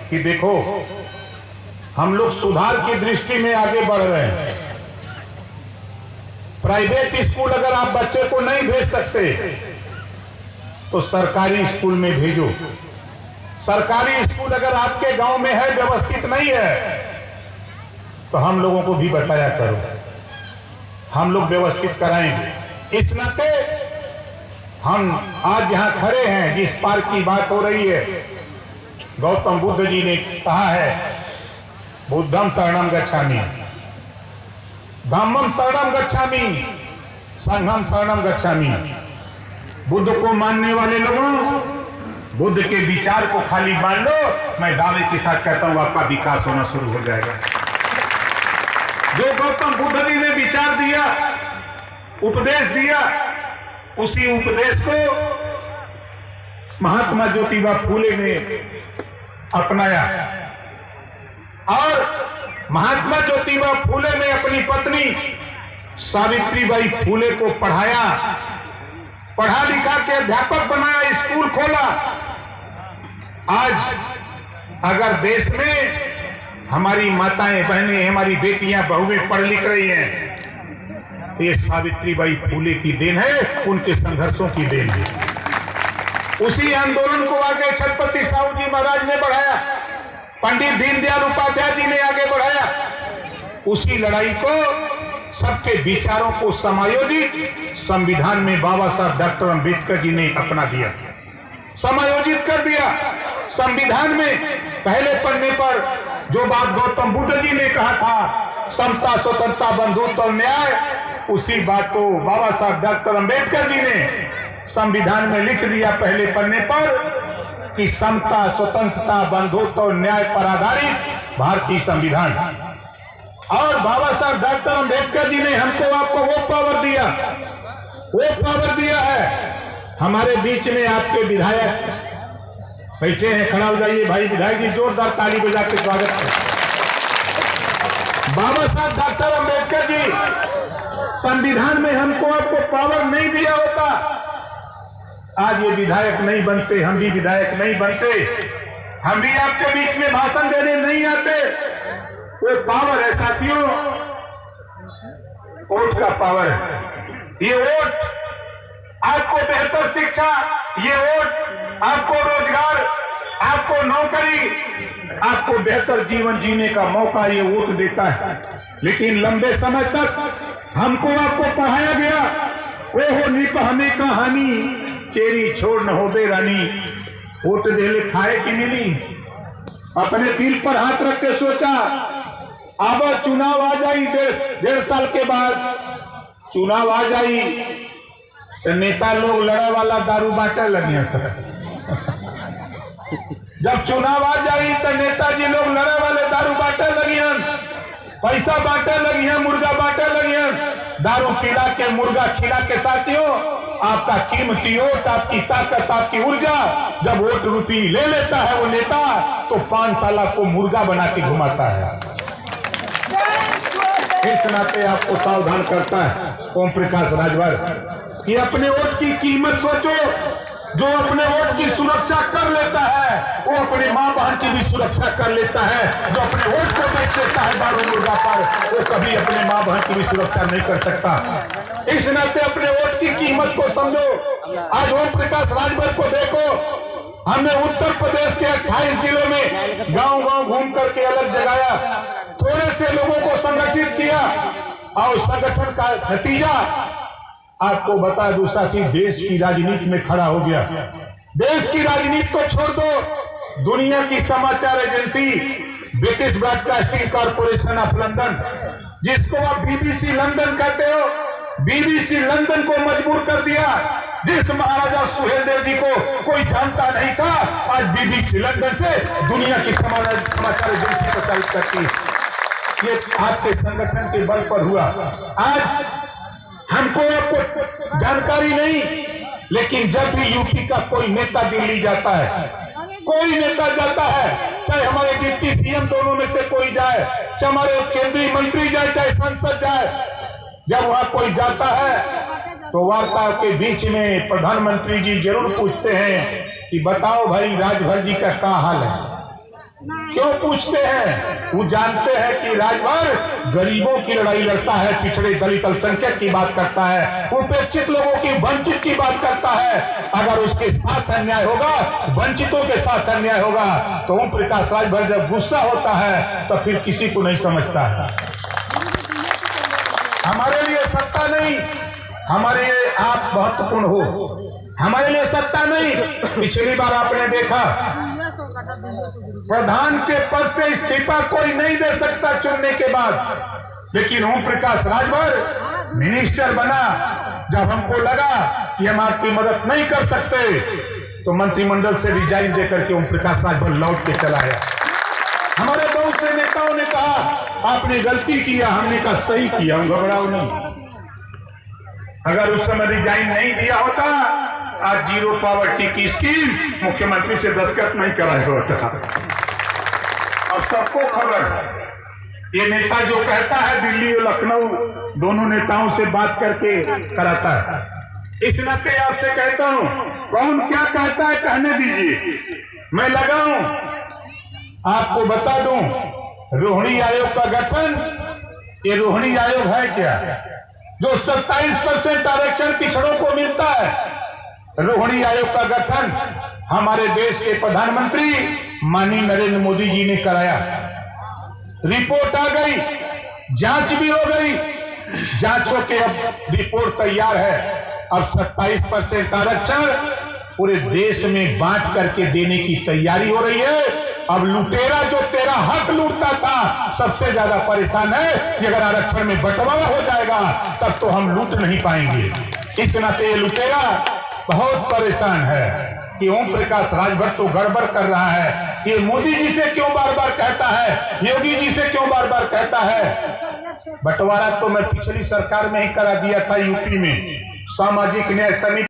कि देखो हम लोग सुधार की दृष्टि में आगे बढ़ रहे हैं। प्राइवेट स्कूल अगर आप बच्चे को नहीं भेज सकते तो सरकारी स्कूल में भेजो। सरकारी स्कूल अगर आपके गांव में है, व्यवस्थित नहीं है, तो हम लोगों को भी बताया करो, हम लोग व्यवस्थित कराएंगे। इस नाते हम आज यहां खड़े हैं, जिस पार्क की बात हो रही है, गौतम बुद्ध जी ने कहा है बुद्धम शरणम गच्छामि, धम्मम शरणम गच्छामि, संघम शरणम गच्छामि। बुद्ध को मानने वाले लोगों, बुद्ध के विचार को खाली मान लो, मैं दावे के साथ कहता हूं आपका विकास होना शुरू हो जाएगा। जो गौतम बुद्ध जी ने विचार दिया, उपदेश दिया, उसी उपदेश को महात्मा ज्योतिबा फूले ने अपनाया और महात्मा ज्योतिबा फूले ने अपनी पत्नी सावित्रीबाई फूले को पढ़ाया, पढ़ा लिखा के अध्यापक बनाया, स्कूल खोला। आज अगर देश में हमारी माताएं बहनें, हमारी बेटियां बहुएं पढ़ लिख रही हैं, तो ये सावित्रीबाई फूले की देन है, उनके संघर्षों की देन है। उसी आंदोलन को आगे छत्रपति साहू जी महाराज ने बढ़ाया, पंडित दीनदयाल उपाध्याय जी ने आगे बढ़ाया। उसी लड़ाई को, सबके विचारों को समायोजित संविधान में बाबा साहब डॉक्टर अम्बेडकर जी ने अपना दिया, समायोजित कर दिया। संविधान में पहले पन्ने पर जो बात गौतम बुद्ध जी ने कहा था, समता, स्वतंत्रता, बंधुत्व और न्याय, उसी बात को बाबा साहब डॉक्टर अम्बेडकर जी ने संविधान में लिख दिया पहले पन्ने पर कि समता, स्वतंत्रता, बंधुत्व और न्याय पर आधारित भारतीय संविधान। और बाबा साहब डॉक्टर अम्बेडकर जी ने हमको आपको वो पावर दिया है। हमारे बीच में आपके विधायक बैठे हैं, खड़ा हो जाइए भाई विधायक जी, जोरदार ताली बजा के स्वागत करें। बाबा साहब डॉक्टर अम्बेडकर जी संविधान में हमको आपको पावर नहीं दिया होता, आज ये विधायक नहीं बनते, हम भी विधायक नहीं बनते, हम भी आपके बीच में भाषण देने नहीं आते। वो पावर है साथियों, वोट का पावर है। ये वोट आपको बेहतर शिक्षा, ये वोट आपको रोजगार, आपको नौकरी, आपको बेहतर जीवन जीने का मौका ये वोट देता है। लेकिन लंबे समय तक हमको आपको पढ़ाया गया, वो हो निपहने कहानी, चेरी छोड़ न हो बे रानी, वोट देले खाए की मिली। अपने दिल पर हाथ रख के सोचा, अब चुनाव आ जाई, डेढ़ साल के बाद चुनाव आ जाई, तो नेता लोग लड़ा वाला दारू बांटे लगे सर। जब चुनाव आ जाई तो नेताजी लोग लड़ा वाले दारू बांटे लगी, पैसा बांटे लगी, मुर्गा बांटे लगी, दारू पिला के मुर्गा खिला के। साथियों, आपका कीमती वोट, आपकी ताकत, आपकी ऊर्जा जब वोट रूपी ले लेता है वो नेता, तो 5 साल को मुर्गा बना के घुमाता है। इस नाते आपको सावधान करता है ओम प्रकाश राजभर कि अपने वोट की कीमत सोचो। जो अपने वोट की सुरक्षा कर लेता है वो अपनी मां बहन की भी सुरक्षा कर लेता है। जो अपने वोट को बेच देता है दारू मुर्गा पर, वो कभी अपने मां बहन की भी सुरक्षा नहीं कर सकता। इस नाते अपने वोट की कीमत को समझो। आज ओम प्रकाश राजभर को देखो, हमने उत्तर प्रदेश के 28 जिलों में गांव गांव घूम करके अलग जगाया, थोड़े से लोगों को संगठित किया और संगठन का नतीजा आपको बता दूं साथी, देश की राजनीति में खड़ा हो गया। देश की राजनीति को छोड़ दो, दुनिया की समाचार agency British broadcasting corporation of London, जिसको आप बीबीसी लंदन कहते हो, बीबीसी लंदन को मजबूर कर दिया। जिस महाराजा सुहेलदेव जी को कोई जानता नहीं था, आज बीबीसी लंदन से दुनिया की समाचार एजेंसी प्रचारित करती है। ये आपके संगठन के बल पर हुआ। आज हमको आपको जानकारी नहीं, लेकिन जब भी यूपी का कोई नेता दिल्ली जाता है, कोई नेता जाता है, चाहे हमारे डिप्टी सीएम दोनों में से कोई जाए, चाहे हमारे केंद्रीय मंत्री जाए, चाहे सांसद जाए, जब वहां कोई जाता है तो वार्ता के बीच में प्रधानमंत्री जी जरूर पूछते हैं कि बताओ भाई राजभर जी का क्या हाल है। क्यों पूछते हैं? वो जानते हैं कि राजभर गरीबों की लड़ाई लड़ता है, पिछड़े दलित अल्पसंख्यक की बात करता है, उपेक्षित लोगों की, वंचित की बात करता है। अगर उसके साथ अन्याय होगा, वंचितों के साथ अन्याय होगा, तो ओम प्रकाश राजभर जब गुस्सा होता है तो फिर किसी को नहीं समझता है। हमारे लिए सत्ता नहीं, हमारे लिए आप महत्वपूर्ण हो, हमारे लिए सत्ता नहीं। पिछली बार आपने देखा प्रधान के पद से इस्तीफा कोई नहीं दे सकता चुनने के बाद, लेकिन ओम प्रकाश राजभर मिनिस्टर बना। जब हमको लगा कि हम आपकी मदद नहीं कर सकते, तो मंत्रिमंडल से रिजाइन देकर के ओम प्रकाश राजभर लौट के चला गया। हमारे बहुत से नेताओं ने कहा आपने गलती किया, हमने कहा सही किया, हम घबराओ नहीं। अगर उस समय रिजाइन नहीं दिया होता, आज जीरो पॉवर्टी की स्कीम मुख्यमंत्री से दस्तखत नहीं कराया होता। और सबको खबर है, ये नेता जो कहता है दिल्ली और लखनऊ दोनों नेताओं से बात करके कराता है। इस नाते आपसे कहता हूं, कौन क्या कहता है कहने दीजिए, मैं लगा हूं। आपको बता दूं, रोहिणी आयोग का गठन, ये रोहिणी आयोग है क्या? जो 27% आरक्षण पिछड़ों को मिलता है, रोहिणी आयोग का गठन हमारे देश के प्रधानमंत्री माननीय नरेंद्र मोदी जी ने कराया। रिपोर्ट आ गई, जांच भी हो गई, जांच होके अब रिपोर्ट तैयार है। अब 27% आरक्षण पूरे देश में बांट करके देने की तैयारी हो रही है। अब लुटेरा जो तेरा हक लूटता था सबसे ज्यादा परेशान है कि अगर आरक्षण में बंटवारा हो जाएगा तब तो हम लूट नहीं पाएंगे। इस नाते लुटेरा बहुत परेशान है कि ओम प्रकाश राजभर तो गड़बड़ कर रहा है। ये मोदी जी से क्यों बार बार कहता है, योगी जी से क्यों बार बार कहता है? बंटवारा तो मैं पिछली सरकार में ही करा दिया था, यूपी में सामाजिक न्याय समिति